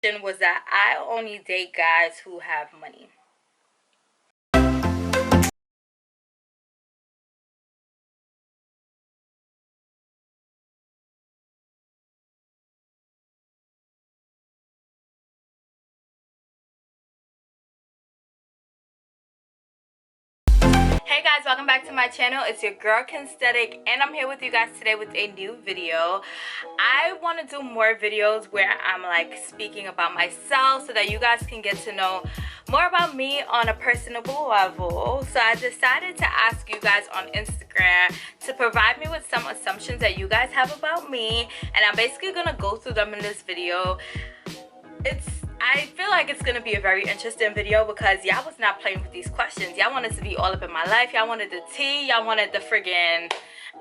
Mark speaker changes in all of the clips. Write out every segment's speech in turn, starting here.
Speaker 1: Was that I only date guys who have money. Hey guys, welcome back to my channel. It's your girl Kensthetic, and I'm here with you guys today with a new video. I want to do more videos where I'm like speaking about myself so that you guys can get to know more about me on a personable level. So I decided to ask you guys on Instagram to provide me with some assumptions that you guys have about me, and I'm basically gonna go through them in this video. I feel like it's gonna be a very interesting video because y'all was not playing with these questions. Y'all wanted to be all up in my life. Y'all wanted the tea. Y'all wanted the friggin'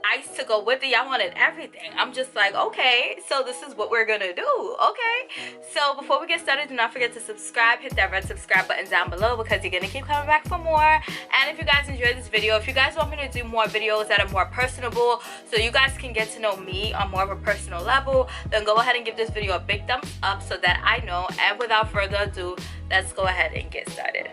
Speaker 1: ice to go with it. Y'all wanted everything. I'm just like, okay, so this is what we're gonna do. Okay, so before we get started, do not forget to subscribe. Hit that red subscribe button down below because you're gonna keep coming back for more. And if you guys enjoyed this video, if you guys want me to do more videos that are more personable so you guys can get to know me on more of a personal level, then go ahead and give this video a big thumbs up so that I know. And without further ado, let's go ahead and get started.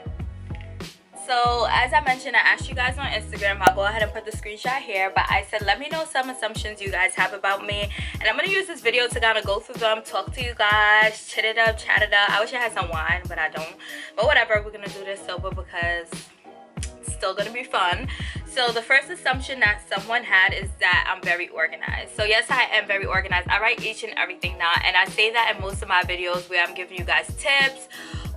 Speaker 1: So as I mentioned, I asked you guys on Instagram. I'll go ahead and put the screenshot here, but I said let me know some assumptions you guys have about me, and I'm gonna use this video to kind of go through them, talk to you guys, chit it up, chat it up. I wish I had some wine, but I don't. But whatever, we're gonna do this sober because it's still gonna be fun. So the first assumption that someone had is that I'm very organized. So yes, I am very organized. I write each and everything down, and I say that in most of my videos where I'm giving you guys tips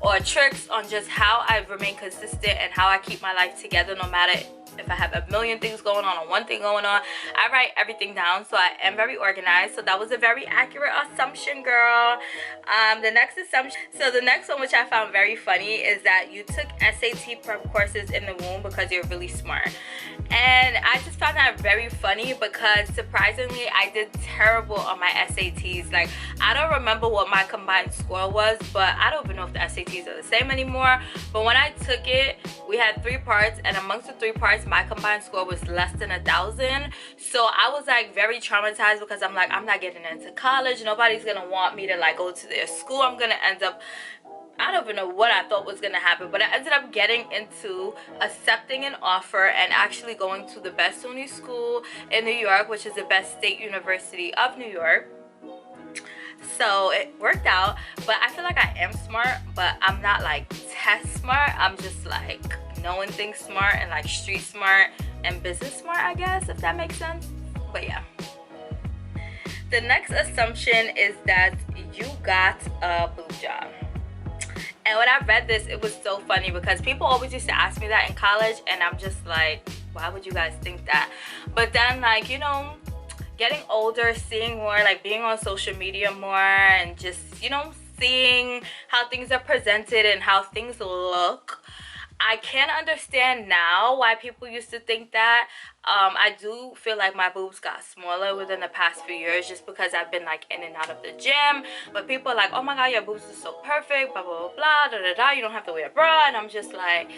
Speaker 1: or tricks on just how I remain consistent and how I keep my life together no matter if I have a million things going on or one thing going on. I write everything down, so I am very organized. So that was a very accurate assumption, girl. The next assumption, so the next one, which I found very funny, is that you took SAT prep courses in the womb because you're really smart. And I just found that very funny because surprisingly I did terrible on my SATs. Like, I don't remember what my combined score was, but I don't even know if the SATs are the same anymore. But when I took it, we had 3 parts, and amongst the 3 parts my combined score was less than 1,000. So I was like very traumatized because I'm like, I'm not getting into college. Nobody's gonna want me to like go to their school. I'm gonna end up, I don't even know what I thought was gonna happen, but I ended up getting into accepting an offer and actually going to the best Sony school in New York, which is the best state university of New York. So it worked out. But I feel like I am smart, but I'm not like test smart. I'm just like knowing things smart and like street smart and business smart, I guess, if that makes sense. But yeah, the next assumption is that you got a boob job. And when I read this, it was so funny because people always used to ask me that in college, and I'm just like, why would you guys think that? But then, like, you know, getting older, seeing more, like being on social media more, and just, you know, seeing how things are presented and how things look, I can understand now why people used to think that. I do feel like my boobs got smaller within the past few years just because I've been like in and out of the gym. But people are like, oh my god, your boobs are so perfect, blah blah blah blah, da da da, you don't have to wear a bra. And I'm just like,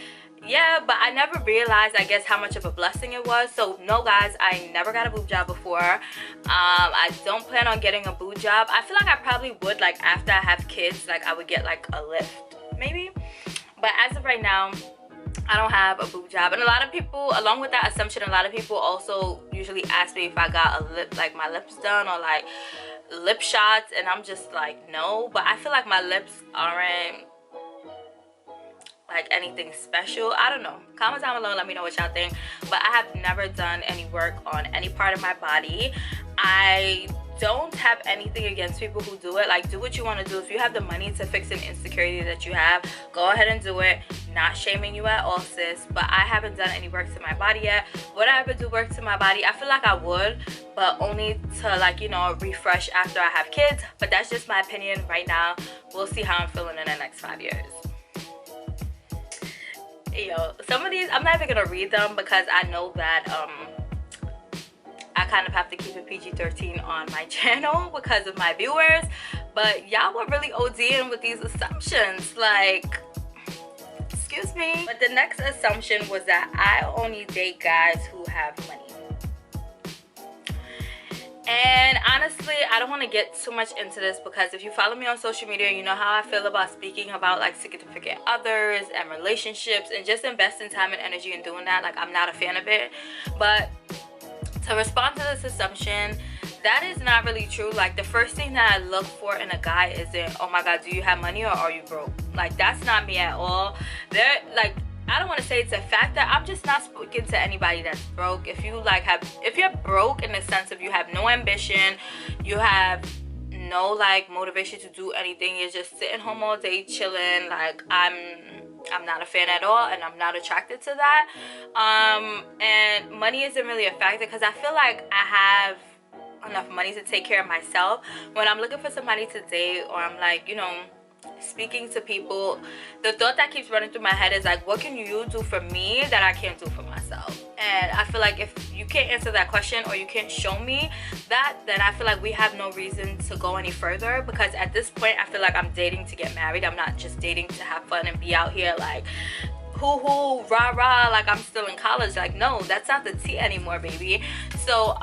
Speaker 1: yeah, but I never realized, I guess, how much of a blessing it was. So no guys, I never got a boob job before. I don't plan on getting a boob job. I feel like I probably would, like after I have kids, like I would get like a lift maybe. But as of right now, I don't have a boob job. And a lot of people, along with that assumption, a lot of people also usually ask me if I got a lip, like my lips done or like lip shots, and I'm just like, no. But I feel like my lips aren't like anything special. I don't know. Comment down below, let me know what y'all think. But I have never done any work on any part of my body. I don't have anything against people who do it. Like, do what you want to do. If you have the money to fix an insecurity that you have, go ahead and do it. Not shaming you at all, sis, but I haven't done any work to my body yet. Would I ever do work to my body? I feel like I would, but only to, like, you know, refresh after I have kids. But that's just my opinion right now. We'll see how I'm feeling in the next 5 years. Yo, some of these I'm not even gonna read them because I know that I kind of have to keep it PG-13 on my channel because of my viewers. But y'all were really ODing with these assumptions, like, excuse me. But the next assumption was that I only date guys who have money. And honestly, I don't want to get too much into this because if you follow me on social media, you know how I feel about speaking about like significant others and relationships and just investing time and energy in doing that. Like, I'm not a fan of it. But to respond to this assumption, that is not really true. Like, the first thing that I look for in a guy isn't, oh my god, do you have money or are you broke? Like, that's not me at all. Like, I don't want to say it's a factor. I'm just not speaking to anybody that's broke. If you're broke in the sense of you have no ambition, you have no like motivation to do anything, you're just sitting home all day chilling, like, I'm not a fan at all, and I'm not attracted to that. And money isn't really a factor because I feel like I have enough money to take care of myself. When I'm looking for somebody to date, or I'm like, you know, speaking to people, the thought that keeps running through my head is like, what can you do for me that I can't do for myself? And I feel like if you can't answer that question or you can't show me that, then I feel like we have no reason to go any further, because at this point I feel like I'm dating to get married. I'm not just dating to have fun and be out here like hoo-hoo, rah-rah, like I'm still in college. Like, no, that's not the tea anymore, baby. So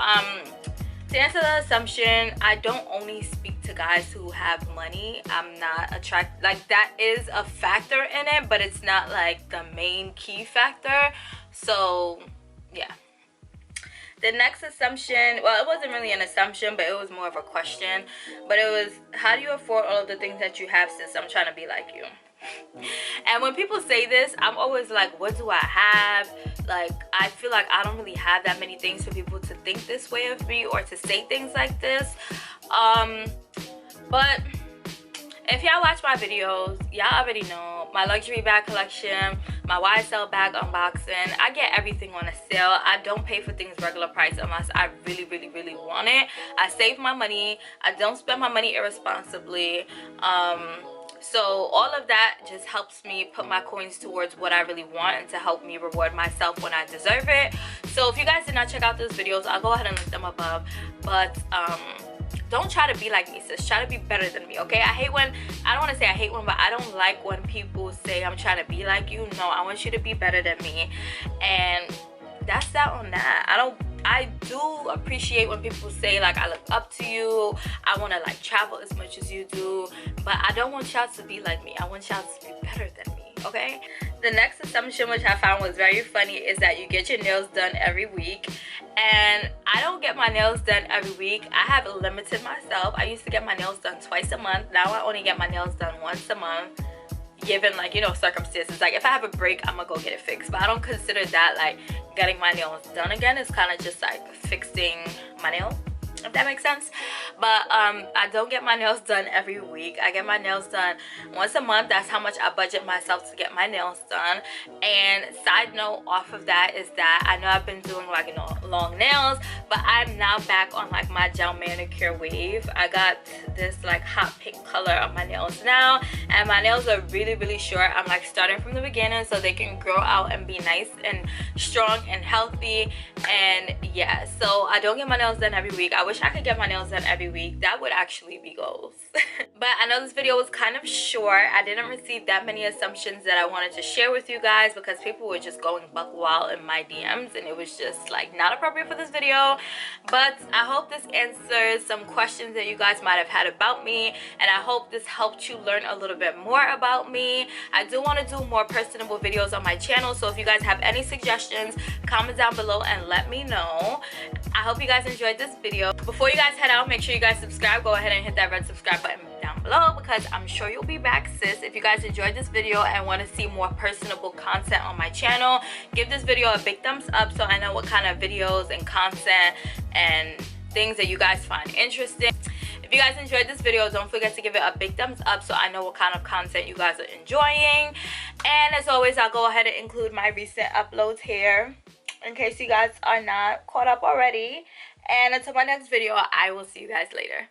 Speaker 1: to answer the assumption, I don't only speak to guys who have money. I'm not attracted, like, that is a factor in it, but it's not like the main key factor. So yeah. The next assumption, well, it wasn't really an assumption, but it was more of a question. But it was, how do you afford all of the things that you have since I'm trying to be like you? And when people say this, I'm always like, what do I have? Like, I feel like I don't really have that many things for people to think this way of me or to say things like this. But if y'all watch my videos, y'all already know my luxury bag collection, my YSL bag unboxing. I get everything on a sale. I don't pay for things regular price unless I really, really, really want it. I save my money. I don't spend my money irresponsibly. So all of that just helps me put my coins towards what I really want and to help me reward myself when I deserve it. So if you guys did not check out those videos, I'll go ahead and link them above. But don't try to be like me, sis. Try to be better than me, okay? I don't want to say I hate one, but I don't like when people say I'm trying to be like you. No, I want you to be better than me. And that's that on that. I do appreciate when people say like, I look up to you, I want to like travel as much as you do, but I don't want y'all to be like me. I want y'all to be better than me, okay? The next assumption, which I found was very funny, is that you get your nails done every week. And I don't get my nails done every week. I have limited myself. I used to get my nails done twice a month. Now I only get my nails done once a month, given like, you know, circumstances. Like, if I have a break, I'm gonna go get it fixed, but I don't consider that like getting my nails done again. It's kind of just like fixing my nail, if that makes sense. But I don't get my nails done every week. I get my nails done once a month. That's how much I budget myself to get my nails done. And side note off of that is that I know I've been doing like, you know, long nails, but I'm now back on like my gel manicure wave. I got this like hot pink color on my nails now, and my nails are really, really short. I'm like starting from the beginning so they can grow out and be nice and strong and healthy. And yeah, so I don't get my nails done every week. I wish I could get my nails done every week. That would actually be goals. But I know this video was kind of short. I didn't receive that many assumptions that I wanted to share with you guys because people were just going buck wild in my DMs, and it was just like not appropriate for this video. But I hope this answers some questions that you guys might have had about me, and I hope this helped you learn a little bit more about me. I do want to do more personable videos on my channel, so if you guys have any suggestions, comment down below and let me know. I hope you guys enjoyed this video. Before you guys head out, make sure you guys subscribe. Go ahead and hit that red subscribe button down below, because I'm sure you'll be back, sis. If you guys enjoyed this video and want to see more personable content on my channel, give this video a big thumbs up so I know what kind of videos and content and things that you guys find interesting. If you guys enjoyed this video, don't forget to give it a big thumbs up so I know what kind of content you guys are enjoying. And as always, I'll go ahead and include my recent uploads here in case you guys are not caught up already. And until my next video, I will see you guys later.